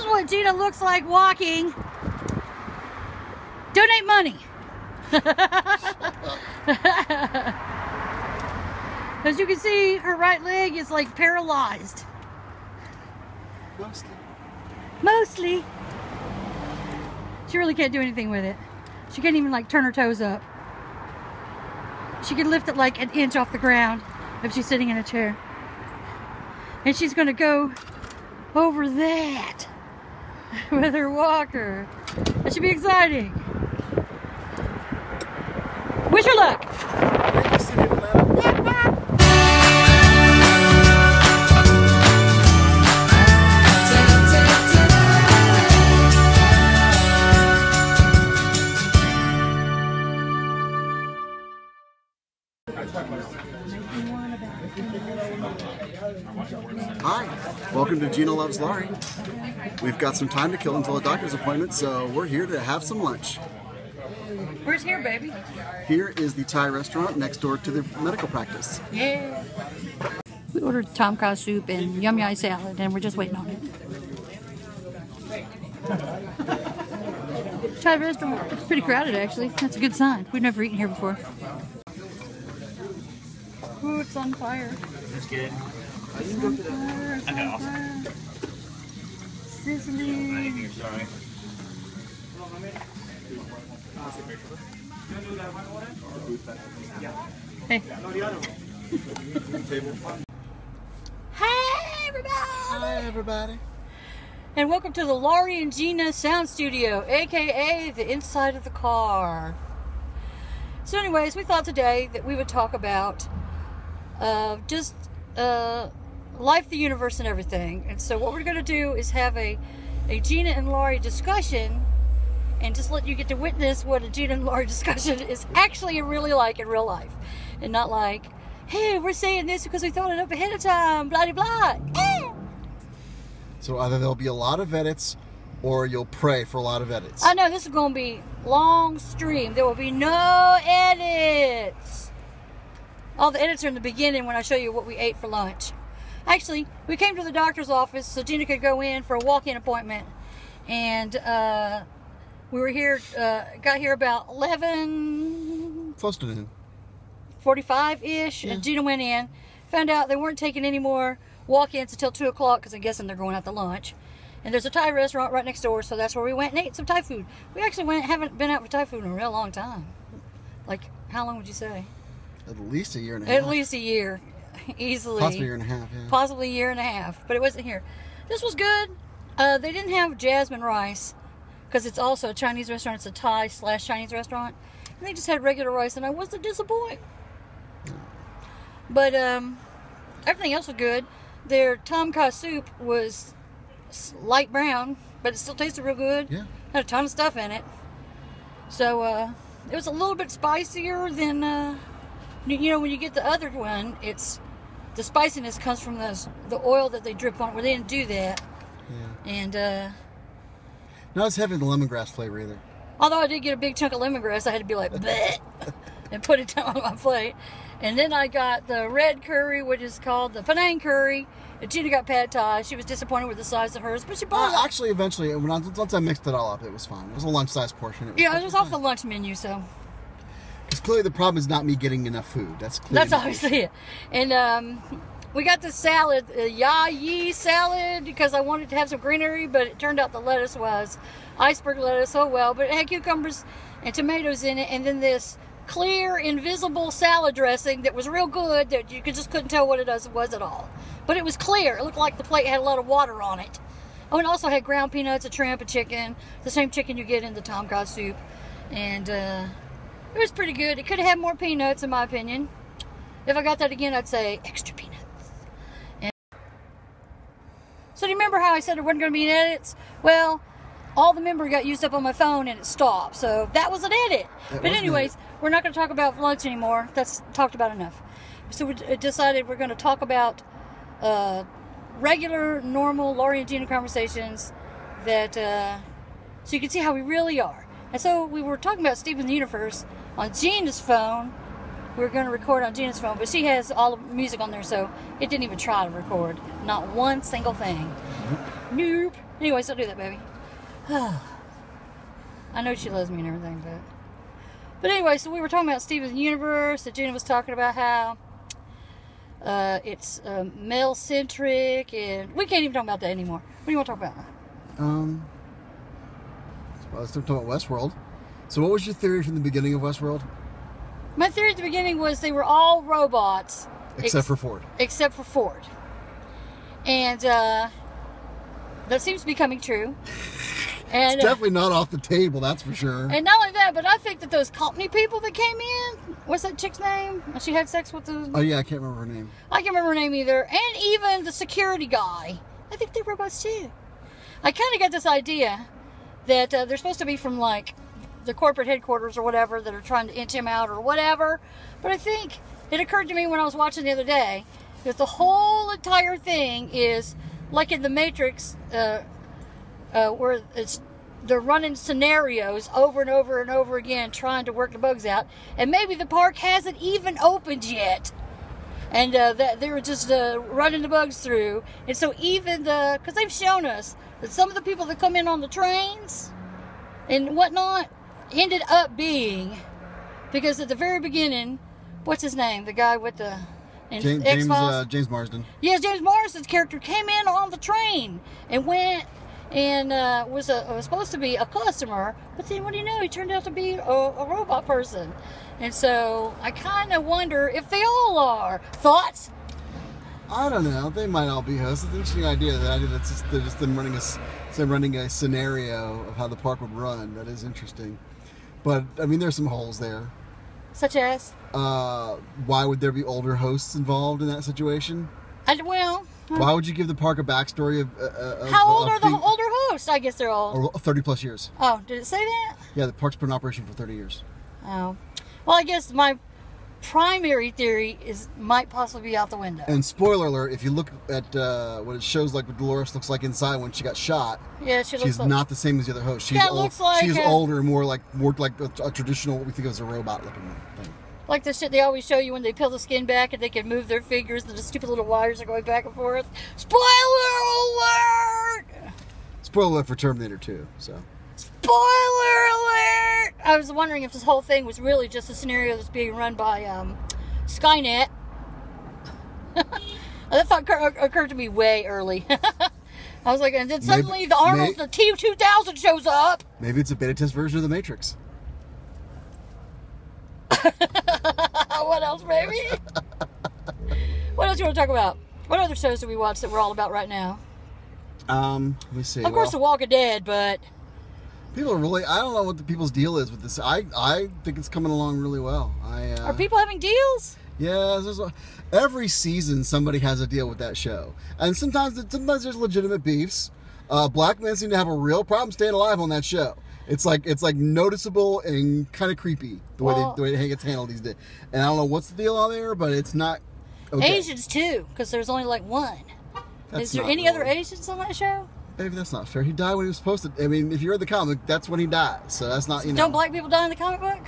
what Gina looks like walking. Donate money. As you can see, her right leg is like paralyzed. Mostly. She really can't do anything with it. She can't even like turn her toes up. She can lift it like an inch off the ground if she's sitting in a chair. And she's gonna go over that with her walker. That should be exciting. Wish her luck. Hi, welcome to Gina Loves Laurie. We've got some time to kill until a doctor's appointment, so we're here to have some lunch. Where's here, baby? Here is the Thai restaurant next door to the medical practice. Yeah. We ordered tom kha soup and yum yai salad, and we're just waiting on it. Thai restaurant. It's pretty crowded, actually. That's a good sign. We've never eaten here before. Ooh, it's on fire. Just get it. It's on fire. It's on fire. Sizzling. Sorry. Hey. Hey, everybody! Hi, everybody. And welcome to the Laurie and Gina Sound Studio, aka the inside of the car. So anyways, we thought today that we would talk about just life, the universe, and everything. And so what we're going to do is have a Gina and Laurie discussion, and just let you get to witness what a Gina and Laurie discussion is actually really like in real life. And not like, hey, we're saying this because we thought it up ahead of time, blah, blah, blah. So either there'll be a lot of edits, or you'll pray for a lot of edits. I know this is going to be long stream. There will be no edits. All the edits are in the beginning when I show you what we ate for lunch. Actually, we came to the doctor's office so Gina could go in for a walk-in appointment. And we were here, got here about 11... Close to noon. 45-ish, Yeah. and Gina went in. Found out they weren't taking any more walk-ins until 2 o'clock because I'm guessing they're going out to lunch. And there's a Thai restaurant right next door, so that's where we went and ate some Thai food. We actually haven't been out for Thai food in a real long time. Like, how long would you say? At least a year and a half. At least a year. Easily. Possibly a year and a half, yeah. Possibly a year and a half, but it wasn't here. This was good. They didn't have jasmine rice because it's also a Chinese restaurant. It's a Thai/Chinese restaurant. And they just had regular rice, and I wasn't disappointed. But everything else was good. Their tom kha soup was light brown, but it still tasted real good. Yeah. Had a ton of stuff in it. So it was a little bit spicier than, you know, when you get the other one, the spiciness comes from the oil that they drip on it, where they didn't do that. Yeah. And Not as heavy the lemongrass flavor either. although I did get a big chunk of lemongrass, I had to be like, bleh, and put it down on my plate. And then I got the red curry, which is called the Penang curry. And Gina got pad thai. She was disappointed with the size of hers, but she bought it. Actually, eventually, once I mixed it all up, it was fine. It was a lunch-sized portion. Yeah, it was off the lunch menu, so. Because clearly the problem is not me getting enough food. That's Obviously it. And we got the salad, yi salad, because I wanted to have some greenery, but it turned out the lettuce was iceberg lettuce, oh well. But it had cucumbers and tomatoes in it, and then this clear, invisible salad dressing that was real good that you just couldn't tell what it was at all. But it was clear. It looked like the plate had a lot of water on it. Oh, and also had ground peanuts, a shrimp, a chicken, the same chicken you get in the tom kha soup. And it was pretty good. It could have had more peanuts, in my opinion. If I got that again, I'd say extra peanuts. And so do you remember how I said there wasn't going to be any edits? Well, all the memory got used up on my phone and it stopped. So that was an edit. But anyways, we're not going to talk about lunch anymore. That's talked about enough. So we decided we're going to talk about regular, normal Laurie and Gina conversations that so you can see how we really are. And so we were talking about Steven Universe on Gina's phone. We were going to record on Gina's phone, but she has all the music on there, so it didn't even try to record. Not one single thing. Nope. Anyways, don't do that, baby. I know she loves me and everything, but anyway, so we were talking about Steven Universe, that Gina was talking about how it's male-centric, and we can't even talk about that anymore. What do you want to talk about? Well, let's talk about Westworld. So what was your theory from the beginning of Westworld? My theory at the beginning was they were all robots. Except for Ford. Except for Ford. And that seems to be coming true. And It's definitely not off the table, that's for sure. And not only that, but I think that those company people that came in, what's that chick's name? She had sex with the... Oh yeah, I can't remember her name. I can't remember her name either. And even the security guy. I think they're robots too. I kind of got this idea that they're supposed to be from like the corporate headquarters or whatever that are trying to inch him out or whatever. But I think it occurred to me when I was watching the other day that the whole entire thing is like in the Matrix, where they're running scenarios over and over and over again trying to work the bugs out, and maybe the park hasn't even opened yet, and that they were just running the bugs through. And so even because they've shown us that some of the people that come in on the trains and whatnot ended up being, because at the very beginning, what's his name, the guy with the James Marsden. Yes, James Marsden's character came in on the train and went and was supposed to be a customer, but then what do you know, he turned out to be a robot person. And so I kind of wonder if they all are. Thoughts? I don't know. They might all be hosts. It's an interesting idea. The idea that they're just them running a scenario of how the park would run. That is interesting. But I mean, there's some holes there. Such as? Why would there be older hosts involved in that situation? Why would you give the park a backstory of how old are the older hosts? I guess they're old. 30 plus years. Oh, did it say that? Yeah, the park's been in operation for 30 years. Oh. Well, I guess my primary theory might possibly be out the window. And spoiler alert, if you look at what it shows like what Dolores looks like inside when she got shot, yeah, she's not the same as the other host. She's looks like she's older, more like a traditional, what we think of as a robot looking thing. Like the shit they always show you when they peel the skin back and they can move their fingers and the stupid little wires are going back and forth. Spoiler alert! Spoiler alert for Terminator 2, so. Spoiler alert! I was wondering if this whole thing was really just a scenario that's being run by Skynet. That thought occurred to me way early. I was like, and then suddenly the T-2000 shows up. Maybe it's a beta test version of The Matrix. What else, baby? What else do you want to talk about? What other shows do we watch that we're all about right now? Let me see. Of course, The Walking Dead, but people are really, I don't know what the people's deal is with this. I think it's coming along really well. Are people having deals? Yeah, every season somebody has a deal with that show. And sometimes there's legitimate beefs. Black men seem to have a real problem staying alive on that show. It's like noticeable and kind of creepy the way it gets handled these days. And I don't know what's the deal on there, but it's not okay. Asians too, because there's only like one. Is there any other Asians on that show? Maybe that's not fair. He died when he was supposed to. I mean, if you read the comic, that's when he died. So that's not, Don't black people die in the comic book?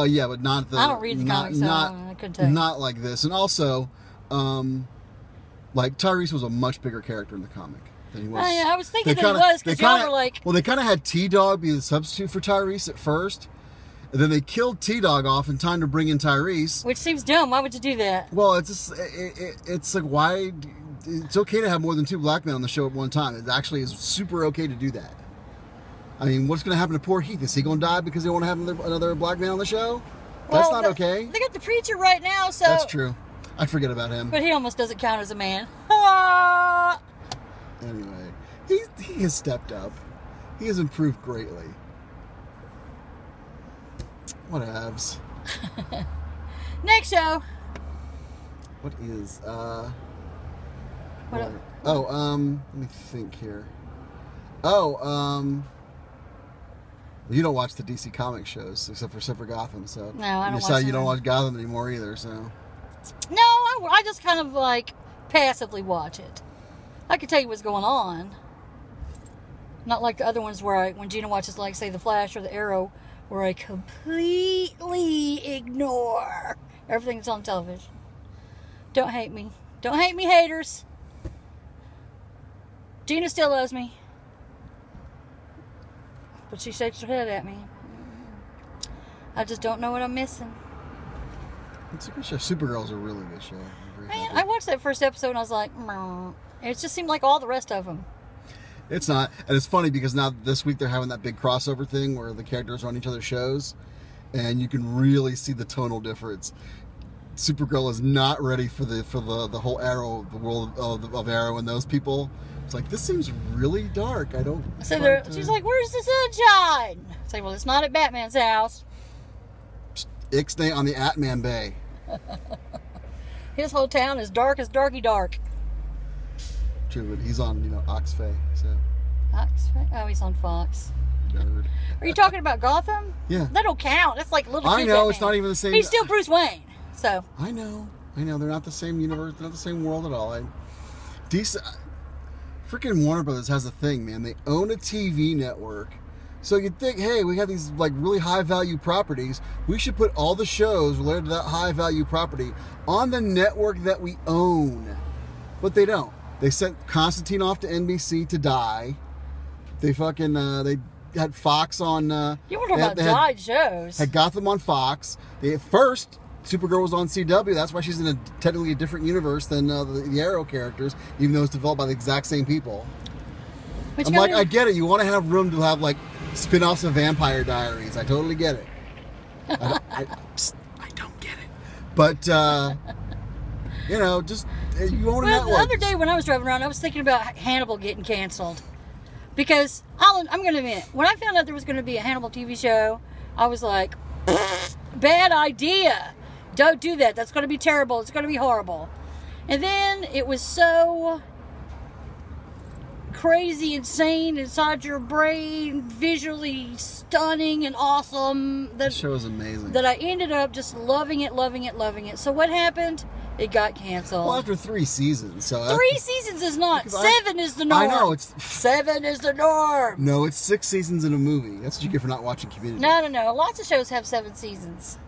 Yeah, but not the. I don't read the comics, so I couldn't tell you. Not like this. And also, like Tyrese was a much bigger character in the comic than he was. Oh, yeah, I was thinking that he was, because y'all were like... Well, they kind of had T-Dog be the substitute for Tyrese at first. And then they killed T-Dog off in time to bring in Tyrese. Which seems dumb. Why would you do that? Well, it's just, it's like, why... It's okay to have more than two black men on the show at one time. It actually is super okay to do that. I mean, what's going to happen to poor Heath? Is he going to die because they want to have another black man on the show? That's not okay. They got the preacher right now, so... That's true. I forget about him. But he almost doesn't count as a man. Anyway, he has stepped up. He has improved greatly. Whatevs. Next show. What is What let me think here. You don't watch the DC comic shows except for Gotham, so no, I don't. You don't watch Gotham anymore either, so. No, I just kind of like passively watch it. I can tell you what's going on. Not like the other ones where when Gina watches, like, say, The Flash or The Arrow, where I completely ignore everything that's on television. Don't hate me. Don't hate me, haters. Gina still loves me. But she shakes her head at me. I just don't know what I'm missing. It's a good show. Supergirl's a really good show. Man, I watched that first episode and I was like, it just seemed like all the rest of them. It's not. And it's funny because now this week they're having that big crossover thing where the characters are on each other's shows. And you can really see the tonal difference. Supergirl is not ready for the whole Arrow, the world of Arrow and those people. It's like, this seems really dark. I don't. So she's like, "Where's the sunshine?" It's like, well, it's not at Batman's house. Ixnay on the Atman Bay. His whole town is dark as darky dark. True, but he's on Oxfay. So. Oxfay? Oh, he's on Fox. Nerd. Are you talking about Gotham? Yeah. That don't count. That's like little. I know Batman. it's not even the same. He's still Bruce Wayne. So. I know. They're not the same universe. They're not the same world at all. Freaking Warner Brothers has a thing, man. They own a TV network. So you'd think, hey, we have these like really high value properties. We should put all the shows related to that high value property on the network that we own. But they don't. They sent Constantine off to NBC to die. They fucking they had Fox on. You were talking about died shows. Had Gotham on Fox. They at first. Supergirl was on CW. That's why she's in a technically different universe than the Arrow characters, even though it's developed by the exact same people. I'm like, I get it. You want to have room to have like spin-offs of Vampire Diaries. I totally get it. I don't get it. But just you own a network. The other day when I was driving around, I was thinking about Hannibal getting canceled because I'm going to admit, when I found out there was going to be a Hannibal TV show, I was like, bad idea. Don't do that. That's going to be terrible. It's going to be horrible. And then it was so crazy, insane inside your brain, visually stunning and awesome. That show is amazing. That I ended up just loving it. So what happened? It got canceled. Well, after 3 seasons. So 3 seasons is not. 7 is the norm. I know. 7 is the norm. No, it's 6 seasons in a movie. That's what you get for not watching Community. No. Lots of shows have 7 seasons.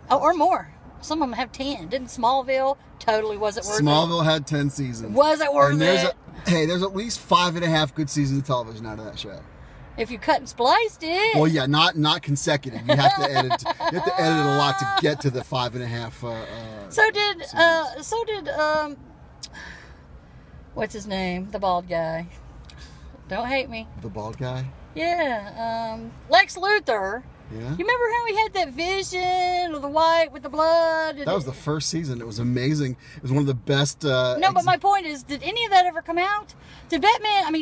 Oh, or more. Some of them have 10. Didn't Smallville? Totally wasn't worth it. Smallville had 10 seasons. Was it worth it? There's at least 5.5 good seasons of television out of that show. If you cut and spliced it. Well, yeah, not consecutive. You have to edit. You have to edit a lot to get to the 5.5. So did what's his name? The bald guy. Don't hate me. The bald guy. Yeah. Lex Luthor. Yeah. You remember how he had that vision of the white with the blood? That was the first season. It was amazing. It was one of the best. No, but my point is, did any of that ever come out? Did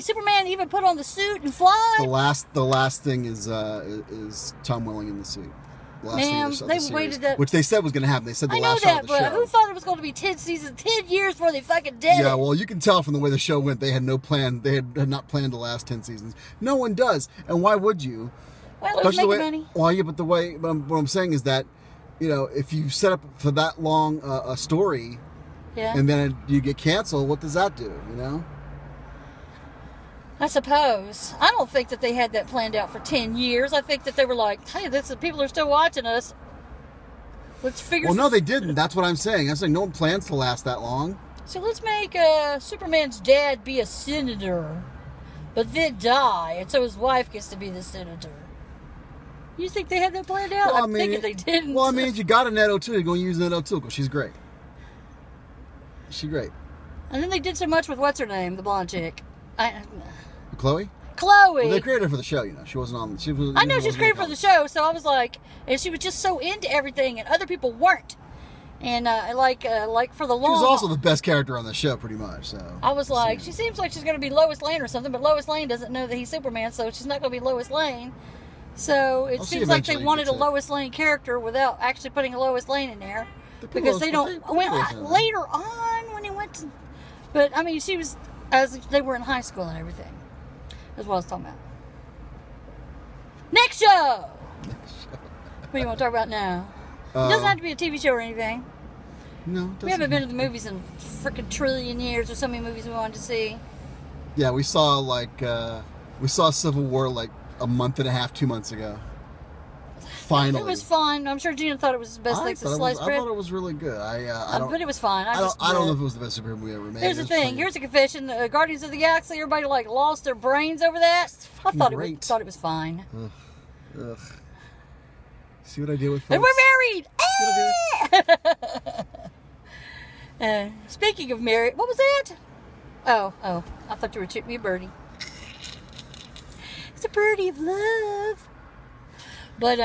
Superman even put on the suit and fly? The last thing is Tom Welling in the suit. Ma'am, they waited that. Which they said was going to happen. They said the last show of the show. Who thought it was going to be 10 seasons, 10 years before they fucking did it? Yeah, well, you can tell from the way the show went. They had no plan. They had not planned to last 10 seasons. No one does. And why would you? Well, it was making money. Well, yeah, but what I'm saying is that, if you set up for that long a story, yeah, and then you get canceled, what does that do? I suppose. I don't think that they had that planned out for 10 years. I think that they were like, hey, people are still watching us. Let's figure. Well, no, they didn't. That's what I'm saying. I'm saying no one plans to last that long. So let's make Superman's dad be a senator, but then die, and so his wife gets to be the senator. You think they had that planned out? Well, I'm thinking they didn't. Well, if you got a Ned O'Toole, you're going to use Ned O'Toole because she's great. She's great. And then they did so much with what's her name, the blonde chick. Chloe? Chloe. Well, they created her for the show, She wasn't on. I know she's created for the show, so I was like, and she was just so into everything, and other people weren't. And like for the long. She was also the best character on the show, pretty much. So I was like, she seems like she's going to be Lois Lane or something, but Lois Lane doesn't know that he's Superman, so she's not going to be Lois Lane. So it seems like they wanted a Lois Lane character without actually putting a Lois Lane in there, because they don't. Later on when he went to, but she was as they were in high school and everything. That's what I was talking about. Next show. What do you want to talk about now? It doesn't have to be a TV show or anything. No, it doesn't. We haven't been to the movies in freaking trillion years. There's so many movies we wanted to see. Yeah, we saw Civil War like a month and a half, 2 months ago. Finally. It was fine. I'm sure Gina thought it was the best thing since sliced bread. I thought it was really good. I don't. But it was fine. I don't know if it was the best superhero movie ever made. Here's the thing. Here's a confession. The Guardians of the Galaxy. Everybody like lost their brains over that. I thought it was fine. Ugh. See what I did with folks? And we're married. Speaking of married, what was that? Oh, I thought you were chipping me a birdie. It's a birdie of love. But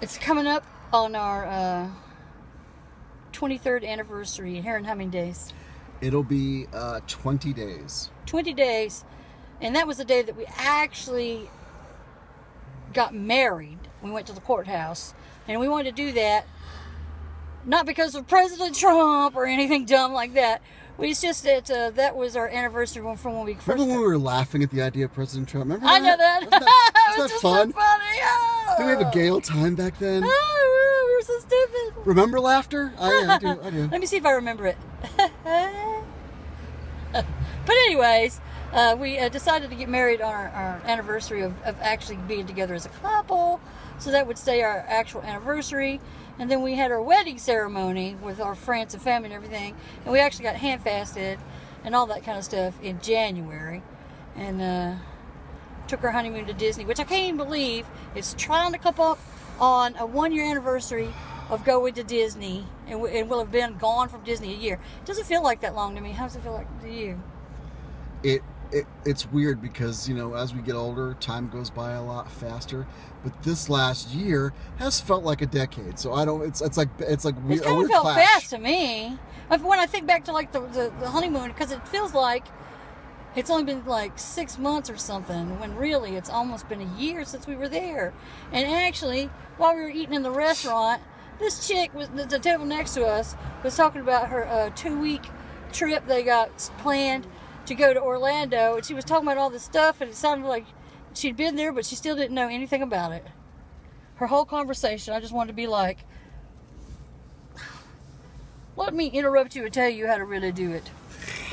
it's coming up on our 23rd anniversary here in Humming Days. It'll be 20 days. 20 days. And that was the day that we actually got married. We went to the courthouse. And we wanted to do that not because of President Trump or anything dumb like that. It's just that that was our anniversary from when we first. Remember when we were laughing at the idea of President Trump? Remember I know that. Wasn't that just fun? So funny. Oh. Did we have a gay old time back then? Oh, we were so stupid. Remember laughter? I do. Let me see if I remember it. But anyways, we decided to get married on our anniversary of actually being together as a couple. So that would stay our actual anniversary. And then we had our wedding ceremony with our friends and family and everything. And we actually got hand-fasted and all that kind of stuff in January. And took our honeymoon to Disney, which I can't even believe it's trying to come up on a 1-year anniversary of going to Disney. And we'll have been gone from Disney a year. It doesn't feel like that long to me. How does it feel like to you? It's weird because, as we get older, time goes by a lot faster. But this last year has felt like a decade. So I don't. It's like weird. It's kind of felt clash. fast to me. When I think back to like the honeymoon, because it feels like it's only been like 6 months or something. When really it's almost been a year since we were there. And actually, while we were eating in the restaurant, this chick was the table next to us was talking about her 2-week trip they got planned to go to Orlando, and she was talking about all this stuff, and it sounded like she'd been there, but she still didn't know anything about it. Her whole conversation, I just wanted to be like, let me interrupt you and tell you how to really do it.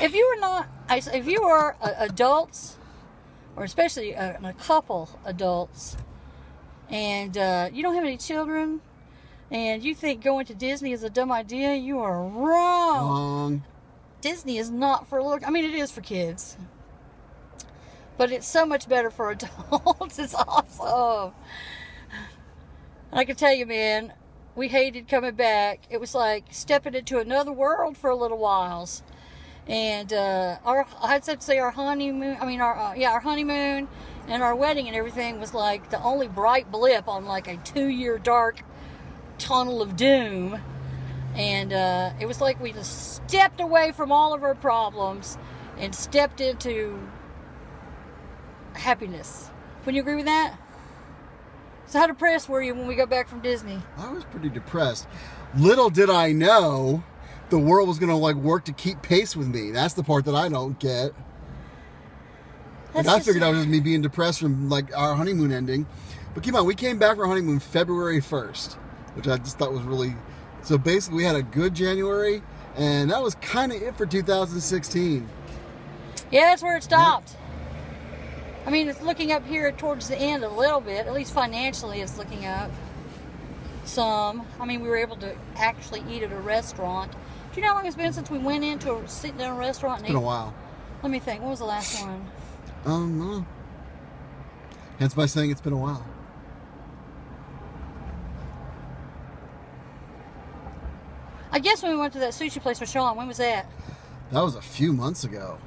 If you are adults, or especially a couple adults, and you don't have any children, and you think going to Disney is a dumb idea, you are wrong. Disney is not for little. I mean, it is for kids, but it's so much better for adults. It's awesome. And I can tell you, man, we hated coming back. It was like stepping into another world for a little whiles. And I'd have to say our honeymoon. I mean, our honeymoon and our wedding and everything was like the only bright blip on like a 2-year dark tunnel of doom. And it was like we just stepped away from all of our problems and stepped into happiness. Wouldn't you agree with that? So how depressed were you when we got back from Disney? I was pretty depressed. Little did I know the world was going to work to keep pace with me. That's the part that I don't get. I figured that was just me being depressed from our honeymoon ending. But keep in mind, we came back from our honeymoon February 1st, which I just thought was really... So basically, we had a good January, and that was kind of it for 2016. Yeah, that's where it stopped. Yeah. I mean, it's looking up here towards the end a little bit. At least financially, it's looking up some. I mean, we were able to actually eat at a restaurant. Do you know how long it's been since we went into a sit down restaurant? It's been a while. Let me think. When was the last one? No. Hence by saying it's been a while. I guess when we went to that sushi place with Sean, when was that? That was a few months ago.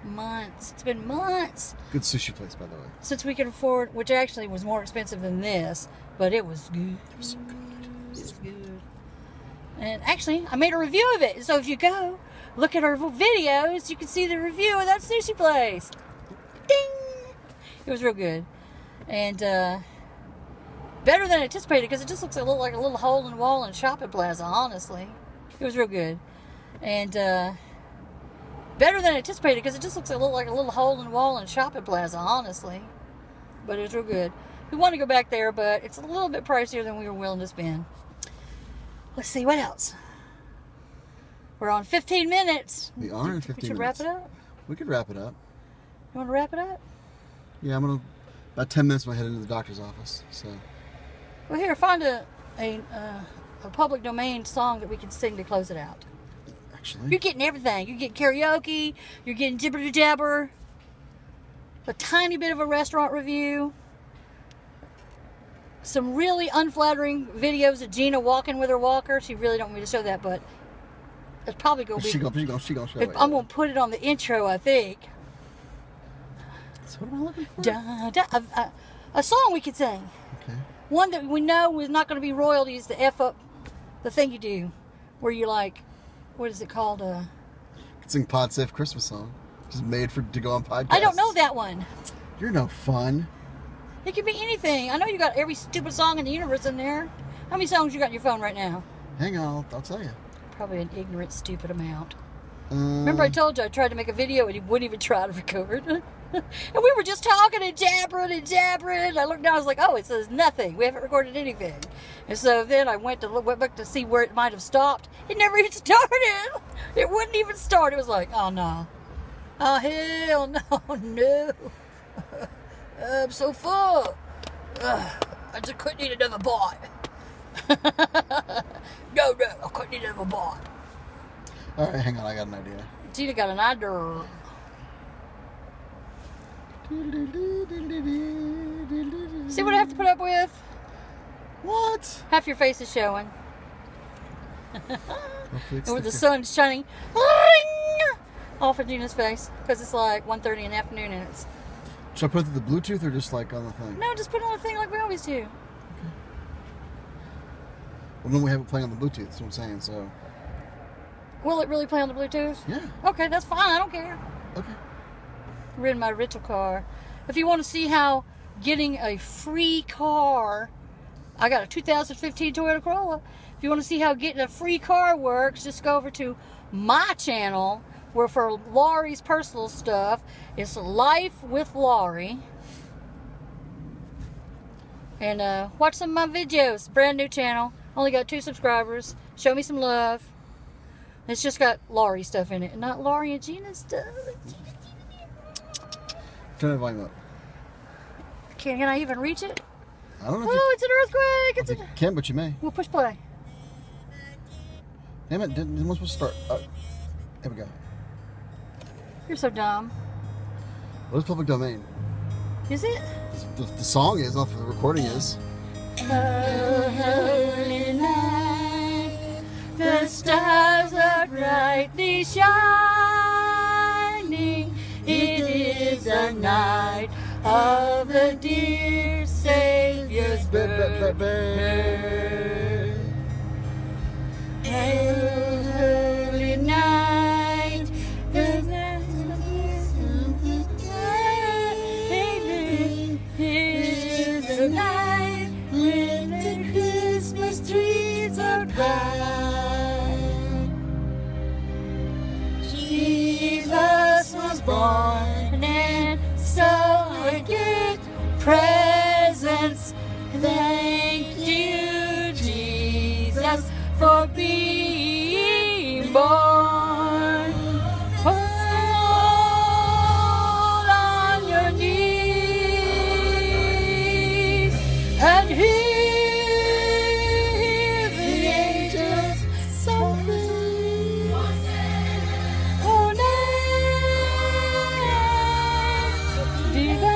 Months. It's been months. Good sushi place, by the way. Since we could afford, which actually was more expensive than this, but it was good. It was so good. It was good. And actually, I made a review of it. So if you go look at our videos, you can see the review of that sushi place. Ding! It was real good. And, better than anticipated, because it just looks like a little hole in the wall in a shopping plaza, honestly. It was real good. And better than anticipated, because it just looks like a little hole in the wall in a shopping plaza, honestly. But it was real good. We want to go back there, but it's a little bit pricier than we were willing to spend. Let's see, what else? We're on 15 minutes. We are in 15 minutes. We should wrap it up? We could wrap it up. You want to wrap it up? Yeah, I'm gonna about 10 minutes when I head into the doctor's office. So. Well, here, find a public domain song that we can sing to close it out. Actually. You're getting everything. You're getting karaoke. You're getting jibber jabber. A tiny bit of a restaurant review. Some really unflattering videos of Gina walking with her walker. She really don't want me to show that, but it's probably gonna be. She gonna show it. I'm gonna put it on the intro, I think. So what am I looking for? A song we could sing. Okay. One that we know is not going to be royalties to F up the thing you do. Where you like, what is it called? You can sing Pod Safe Christmas song. Just made to go on podcasts. I don't know that one. You're no fun. It could be anything. I know you got every stupid song in the universe in there. How many songs you got in your phone right now? Hang on, I'll tell you. Probably an ignorant, stupid amount. Remember I told you I tried to make a video and he wouldn't even try to record it? And we were just talking and jabbering and jabbering. I looked down, I was like, oh, it says nothing. We haven't recorded anything. And so then I went back to see where it might have stopped. It never even started. It wouldn't even start. It was like, oh, no. Oh, hell no, no. I'm so full. I just couldn't eat another bite. No, I couldn't eat another bite. All right, hang on, I got an idea. Gina got an idea. See what I have to put up with? What? Half your face is showing. And with the sun shining off of Gina's face. Because it's like 1:30 in the afternoon and it's... Should I put it through the Bluetooth or just like on the thing? No, just put it on the thing like we always do. Okay. Well, then we have it playing on the Bluetooth, that's what I'm saying, so... Will it really play on the Bluetooth? Yeah. Okay, that's fine. I don't care. Okay. We're in my rental car. If you want to see how getting a free car... I got a 2015 Toyota Corolla. If you want to see how getting a free car works, just go over to my channel, where for Laurie's personal stuff, it's Life with Laurie. And watch some of my videos. Brand new channel. Only got 2 subscribers. Show me some love. It's just got Laurie stuff in it, and not Laurie and Gina stuff. Turn the volume up. Can I even reach it? I don't know if Oh, it's an earthquake! you can, but you may. We'll push play. Damn it, didn't supposed to start. There we go. You're so dumb. What is public domain? Is it? The song is, not the recording is. Holy night, the stars are brightly shining. It is the night of the dear Savior's birth. Holy night, the night is the night when the Christmas trees are bright. Jesus was born, and so I get presents. Thank you, Jesus, for being born. Fall on your knees and hear the angels softly. Oh, night divine,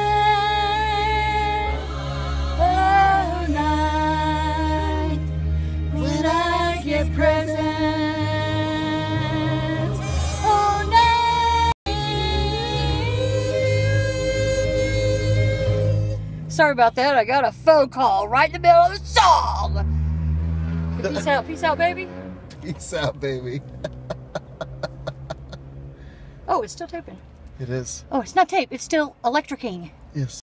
oh, night when I get presents. Oh, night. Sorry about that. I got a phone call right in the middle of the song. Peace out, baby. Peace out, baby. Oh, it's still taping. It is. Oh, it's not tape. It's still electricing. Yes.